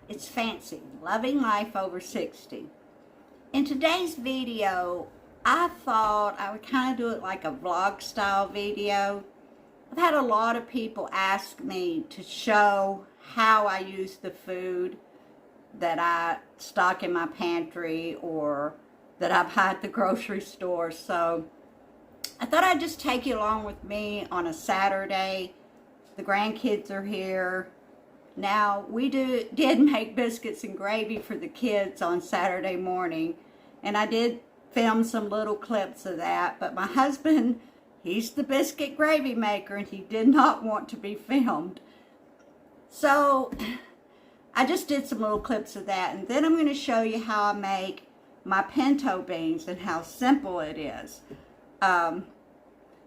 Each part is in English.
It's Fancy, Loving Life Over 60. In today's video, I thought I would kind of do it like a vlog style video. I've had a lot of people ask me to show how I use the food that I stock in my pantry or that I buy at the grocery store. So I thought I'd just take you along with me on a Saturday. The grandkids are here. Now, we did make biscuits and gravy for the kids on Saturday morning, and I did film some little clips of that, but my husband, he's the biscuit gravy maker, and he did not want to be filmed. So, I just did some little clips of that, and then I'm going to show you how I make my pinto beans and how simple it is. I'm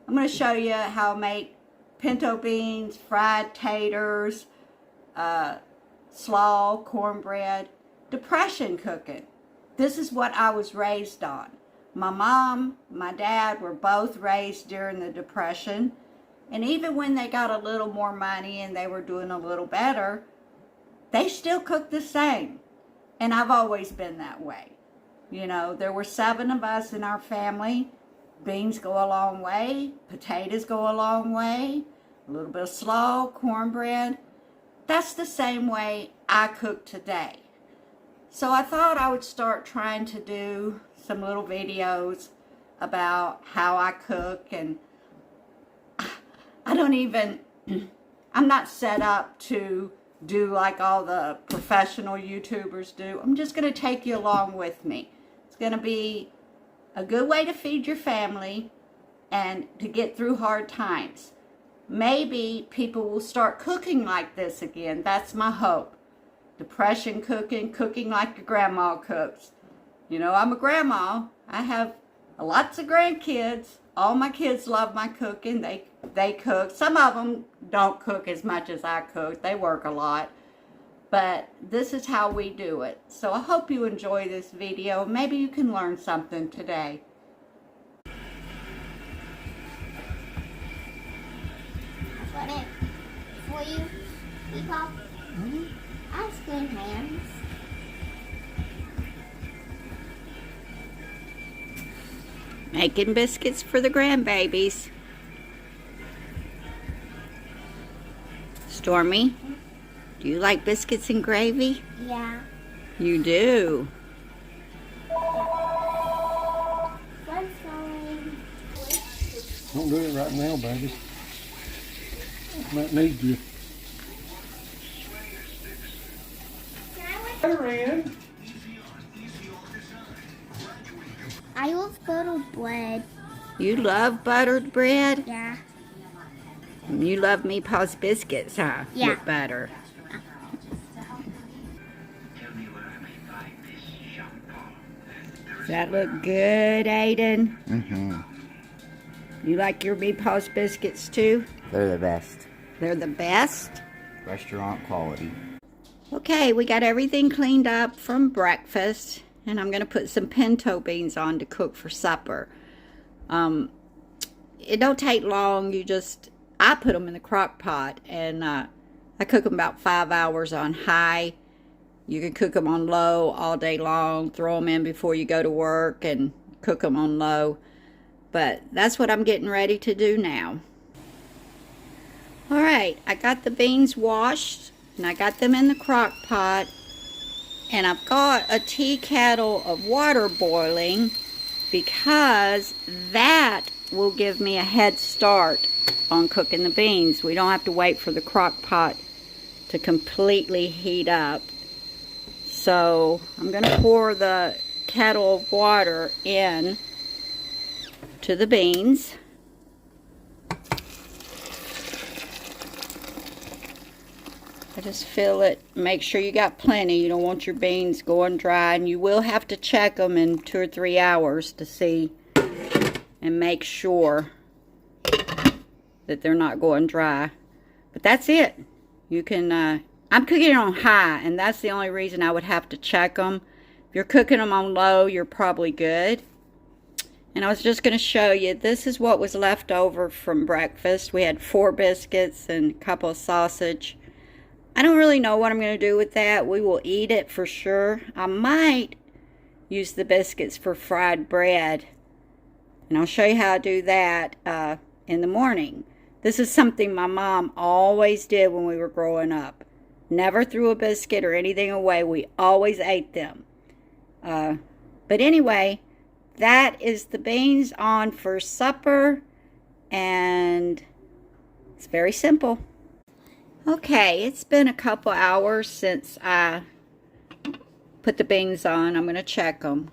going to show you how I make pinto beans, fried taters, slaw, cornbread, depression cooking. This is what I was raised on. My mom, my dad were both raised during the Depression, and even when they got a little more money and they were doing a little better, they still cooked the same. And I've always been that way. You know, there were 7 of us in our family. Beans go a long way, potatoes go a long way, a little bit of slaw, cornbread. That's the same way I cook today. So I thought I would start trying to do some little videos about how I cook, and I'm not set up to do like all the professional YouTubers do. I'm just going to take you along with me. It's going to be a good way to feed your family and to get through hard times. Maybe people will start cooking like this again. That's my hope. Depression cooking, cooking like your grandma cooks. You know, I'm a grandma. I have lots of grandkids. All my kids love my cooking. They cook. Some of them don't cook as much as I cook. They work a lot. But this is how we do it. So I hope you enjoy this video. Maybe you can learn something today. For you, Peacock. Ice cream hands. Making biscuits for the grandbabies. Stormy, do you like biscuits and gravy? Yeah. You do. Don't do it right now, baby. Might need you. I love buttered bread. You love buttered bread? Yeah. You love Meepaw's biscuits, huh? Yeah. With butter. Does that look good, Aiden? Mm-hmm. You like your Meepaw's biscuits too? They're the best. They're the best? Restaurant quality. Okay, we got everything cleaned up from breakfast, and I'm going to put some pinto beans on to cook for supper. It don't take long. I put them in the crock pot, and I cook them about 5 hours on high. You can cook them on low all day long, throw them in before you go to work, and cook them on low. But that's what I'm getting ready to do now. All right, I got the beans washed, and I got them in the crock pot, and I've got a tea kettle of water boiling because that will give me a head start on cooking the beans. We don't have to wait for the crock pot to completely heat up. So I'm going to pour the kettle of water in to the beans. I just fill it. Make sure you got plenty. You don't want your beans going dry, and you will have to check them in 2 or 3 hours to see and make sure that they're not going dry. But that's it. You can I'm cooking it on high, and that's the only reason I would have to check them. If you're cooking them on low, you're probably good. And I was just going to show you, this is what was left over from breakfast. We had 4 biscuits and a couple of sausage. I don't really know what I'm going to do with that. We will eat it for sure. I might use the biscuits for fried bread. And I'll show you how I do that in the morning. This is something my mom always did when we were growing up. Never threw a biscuit or anything away. We always ate them. But anyway, that is the beans on for supper. And it's very simple. Okay, it's been a couple hours since I put the beans on. I'm going to check them.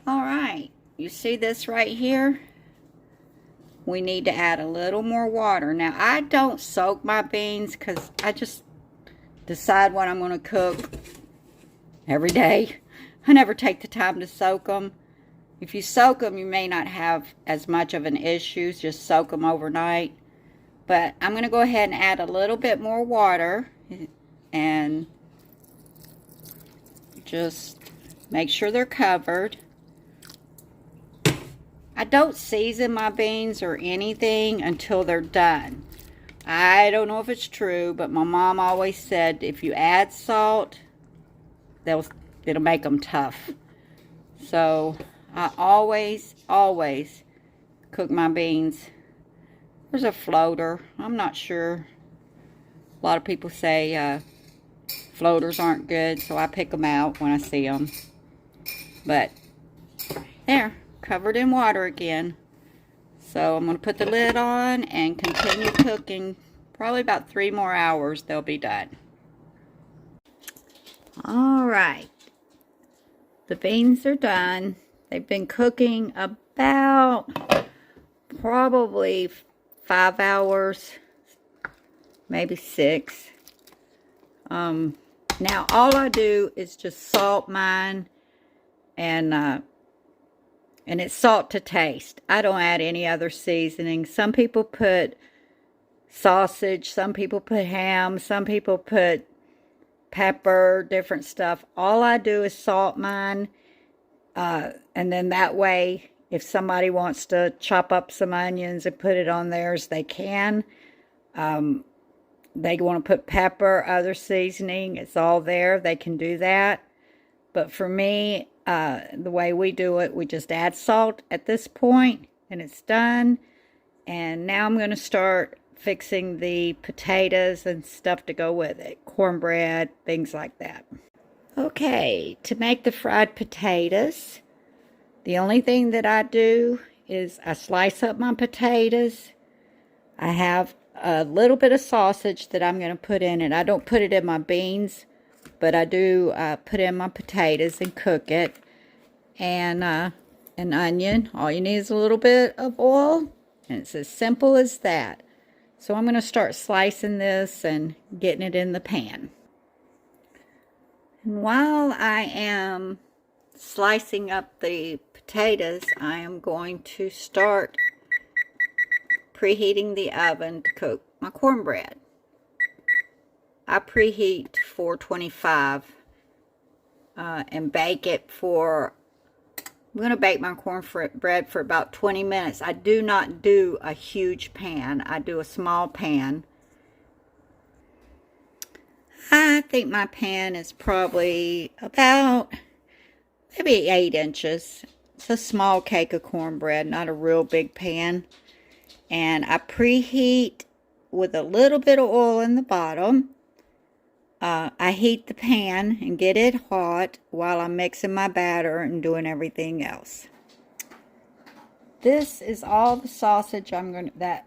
All right, you see this right here? We need to add a little more water. Now, I don't soak my beans because I just decide what I'm going to cook every day. I never take the time to soak them. If you soak them, you may not have as much of an issue. Just soak them overnight. But I'm going to go ahead and add a little bit more water and just make sure they're covered. I don't season my beans or anything until they're done. I don't know if it's true, but my mom always said if you add salt, it'll make them tough. So I always cook my beans. There's a floater. I'm not sure. A lot of people say floaters aren't good, so I pick them out when I see them. But there, covered in water again. So I'm going to put the lid on and continue cooking. Probably about 3 more hours they'll be done. Alright. The beans are done. They've been cooking about probably 5 hours, maybe 6. Now all I do is just salt mine, and it's salt to taste. I don't add any other seasoning. Some people put sausage, some people put ham, some people put pepper, different stuff. All I do is salt mine, and then that way, if somebody wants to chop up some onions and put it on theirs, they can. They want to put pepper, other seasoning, it's all there. They can do that. But for me, the way we do it, we just add salt at this point, and it's done. And now I'm going to start fixing the potatoes and stuff to go with it. Cornbread, things like that. Okay, to make the fried potatoes, the only thing that I do is I slice up my potatoes. I have a little bit of sausage that I'm going to put in it. I don't put it in my beans, but I do put in my potatoes and cook it. And an onion. All you need is a little bit of oil, and it's as simple as that. So I'm going to start slicing this and getting it in the pan. And while I am slicing up the potatoes, I am going to start preheating the oven to cook my cornbread. I preheat 425 and bake it for, I'm going to bake my cornbread for about 20 minutes. I do not do a huge pan. I do a small pan. I think my pan is probably about maybe 8 inches. It's a small cake of cornbread, not a real big pan. And I preheat with a little bit of oil in the bottom. I heat the pan and get it hot while I'm mixing my batter and doing everything else. This is all the sausage that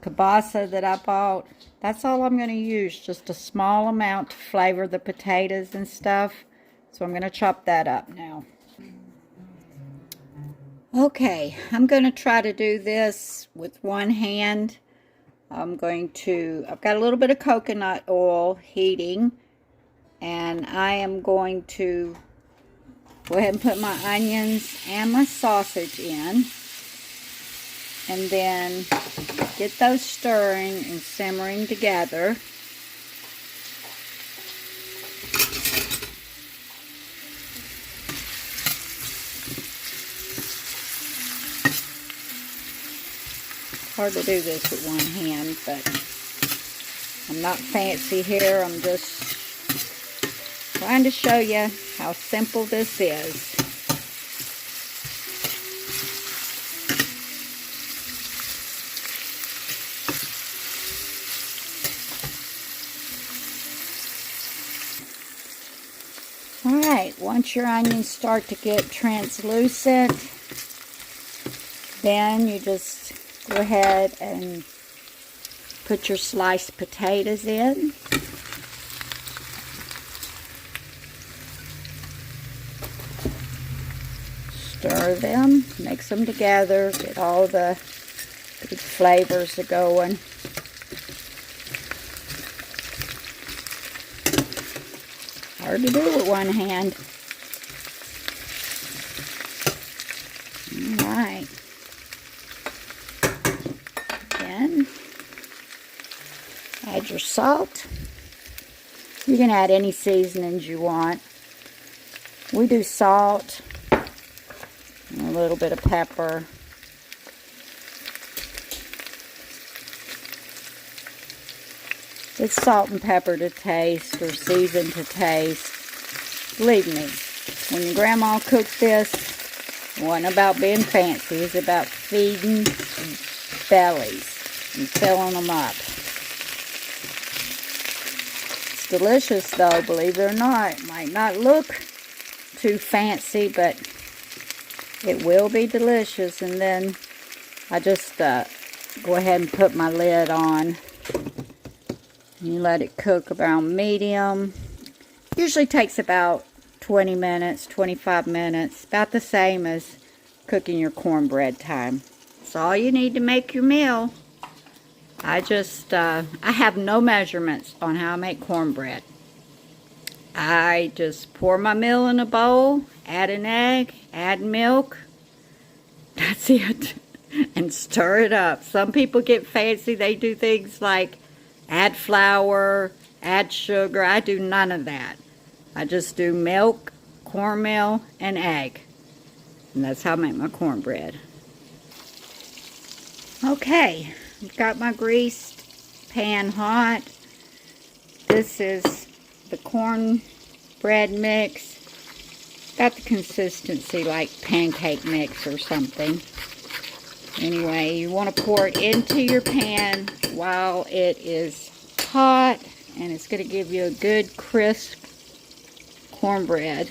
kielbasa that I bought. That's all I'm going to use, just a small amount to flavor the potatoes and stuff. So I'm going to chop that up now. Okay, I'm going to try to do this with one hand. I've got a little bit of coconut oil heating, and I am going to go ahead and put my onions and my sausage in, and then get those stirring and simmering together. Hard to do this with one hand, but I'm not fancy here. I'm just trying to show you how simple this is. Alright, once your onions start to get translucent, then you just go ahead and put your sliced potatoes in. Stir them, mix them together, get all the good flavors going. Hard to do with one hand. Alright. Then add your salt. You can add any seasonings you want. We do salt and a little bit of pepper. It's salt and pepper to taste, or season to taste. Believe me, when your grandma cooked this, it wasn't about being fancy. It was about feeding bellies and filling them up. It's delicious though, believe it or not. It might not look too fancy, but it will be delicious. And then I just go ahead and put my lid on. You let it cook around medium. Usually takes about 20 minutes, 25 minutes. About the same as cooking your cornbread time. That's all you need to make your meal. I have no measurements on how I make cornbread. I just pour my meal in a bowl, add an egg, add milk. That's it. And stir it up. Some people get fancy. They do things like add flour, add sugar. I do none of that. I just do milk, cornmeal, and egg. And that's how I make my cornbread. Okay, I've got my greased pan hot. This is the cornbread mix. Got the consistency like pancake mix or something. Anyway, you want to pour it into your pan while it is hot, and it's going to give you a good crisp cornbread.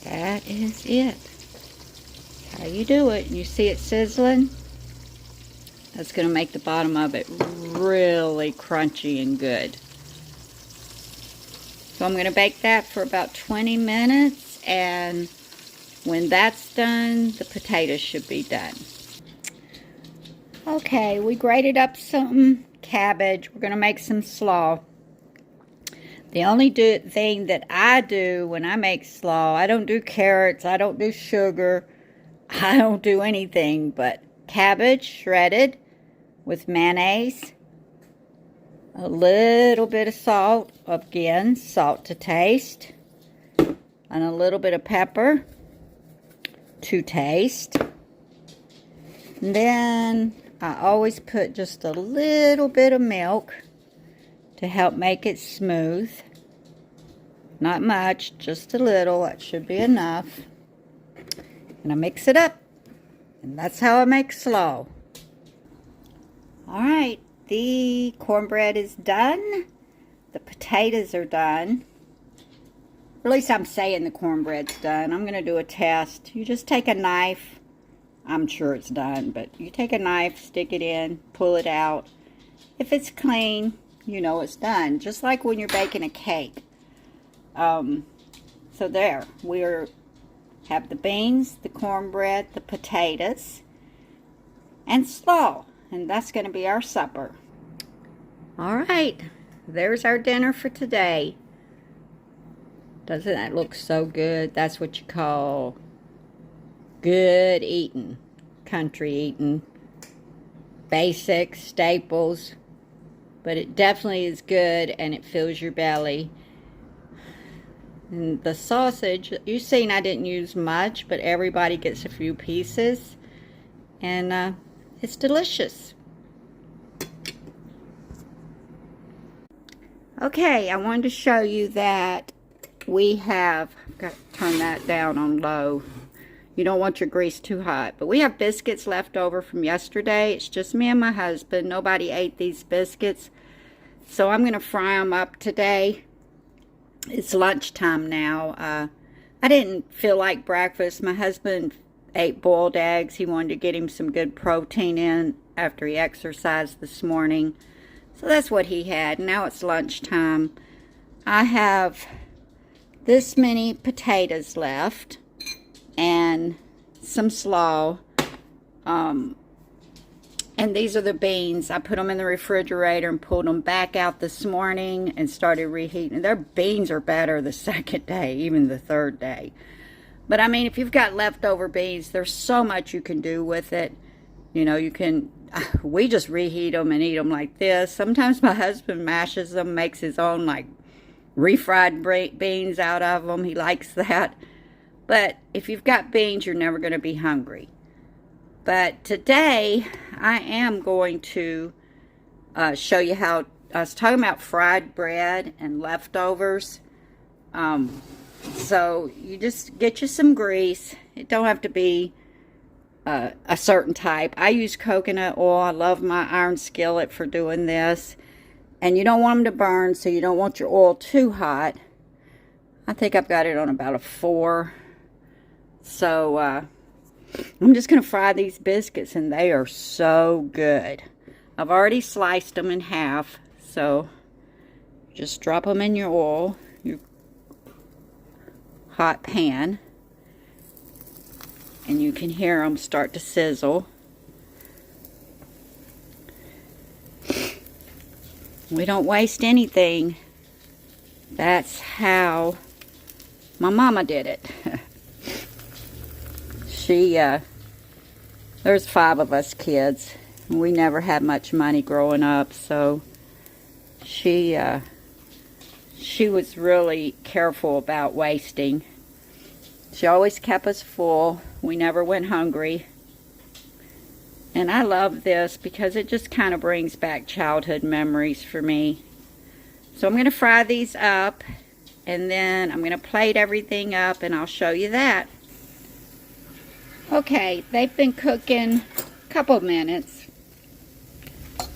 That is it. How you do it. You see it sizzling? That's going to make the bottom of it really crunchy and good. So I'm going to bake that for about 20 minutes, and when that's done, the potatoes should be done. Okay, we grated up some cabbage. We're going to make some slaw. The only thing that I do when I make slaw, I don't do carrots, I don't do sugar, I don't do anything but cabbage shredded with mayonnaise, a little bit of salt, again, salt to taste, and a little bit of pepper to taste. And then I always put just a little bit of milk to help make it smooth. Not much, just a little. That should be enough. And I mix it up. And that's how I make slaw. Alright, the cornbread is done. The potatoes are done. Or at least I'm saying the cornbread's done. I'm going to do a test. You just take a knife. I'm sure it's done, but you take a knife, stick it in, pull it out. If it's clean, you know it's done. Just like when you're baking a cake. So there, we have the beans, the cornbread, the potatoes, and slaw. And that's going to be our supper. Alright, there's our dinner for today. Doesn't that look so good? That's what you call good eating, country eating, basic staples, but it definitely is good and it fills your belly. And the sausage, you've seen I didn't use much, but everybody gets a few pieces, and it's delicious. Okay, I wanted to show you that we have, got to turn that down on low. You don't want your grease too hot. But we have biscuits left over from yesterday. It's just me and my husband. Nobody ate these biscuits. So I'm going to fry them up today. It's lunchtime now. I didn't feel like breakfast. My husband ate boiled eggs. He wanted to get him some good protein in after he exercised this morning. So that's what he had. Now it's lunchtime. I have this many potatoes left and some slaw. And these are the beans. I put them in the refrigerator and pulled them back out this morning and started reheating. Their beans are better the second day, even the third day. But I mean, if you've got leftover beans, there's so much you can do with it. You know, you can, we just reheat them and eat them like this. Sometimes my husband mashes them, makes his own like refried beans out of them. He likes that. But if you've got beans, you're never going to be hungry. But today, I am going to show you how, I was talking about fried bread and leftovers. So you just get you some grease. It don't have to be a certain type. I use coconut oil. I love my iron skillet for doing this. And you don't want them to burn, so you don't want your oil too hot. I think I've got it on about a 4. So, I'm just going to fry these biscuits, and they are so good. I've already sliced them in half, so just drop them in your oil, your hot pan, and you can hear them start to sizzle. We don't waste anything. That's how my mama did it. There's 5 of us kids. We never had much money growing up, so she was really careful about wasting. She always kept us full. We never went hungry. And I love this because it just kind of brings back childhood memories for me. So I'm going to fry these up, and then I'm going to plate everything up, and I'll show you that. Okay, they've been cooking a couple of minutes.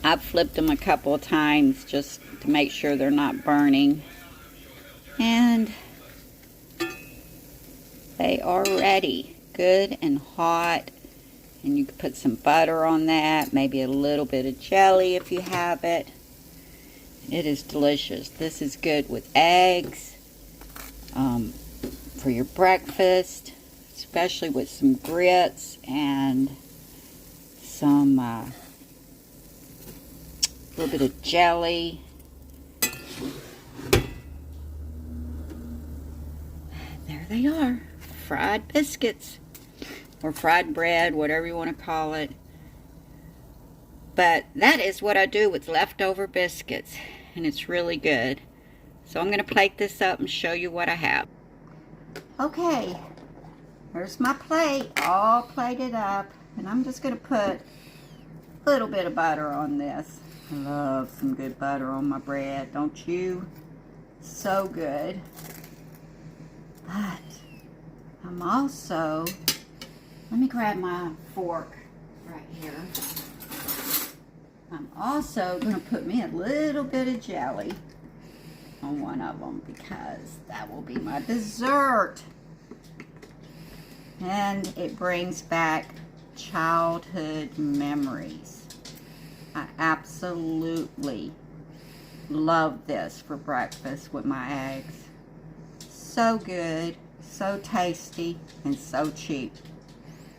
I've flipped them a couple of times just to make sure they're not burning. And they are ready. Good and hot. And you can put some butter on that, maybe a little bit of jelly if you have it. It is delicious. This is good with eggs, for your breakfast, especially with some grits and some little bit of jelly. There they are, fried biscuits or fried bread, whatever you want to call it. But that is what I do with leftover biscuits, and it's really good. So I'm going to plate this up and show you what I have. Okay, here's my plate, all plated up, and I'm just going to put a little bit of butter on this. I love some good butter on my bread, don't you? So good. But I'm also, let me grab my fork right here. I'm also going to put me a little bit of jelly on one of them because that will be my dessert. And it brings back childhood memories. I absolutely love this for breakfast with my eggs. So good, so tasty, and so cheap.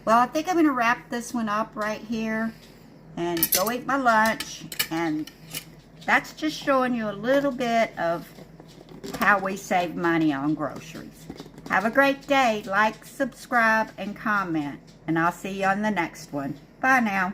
Well, I think I'm going to wrap this one up right here and go eat my lunch. And that's just showing you a little bit of how we save money on groceries. Have a great day. Like, subscribe, and comment. And I'll see you on the next one. Bye now.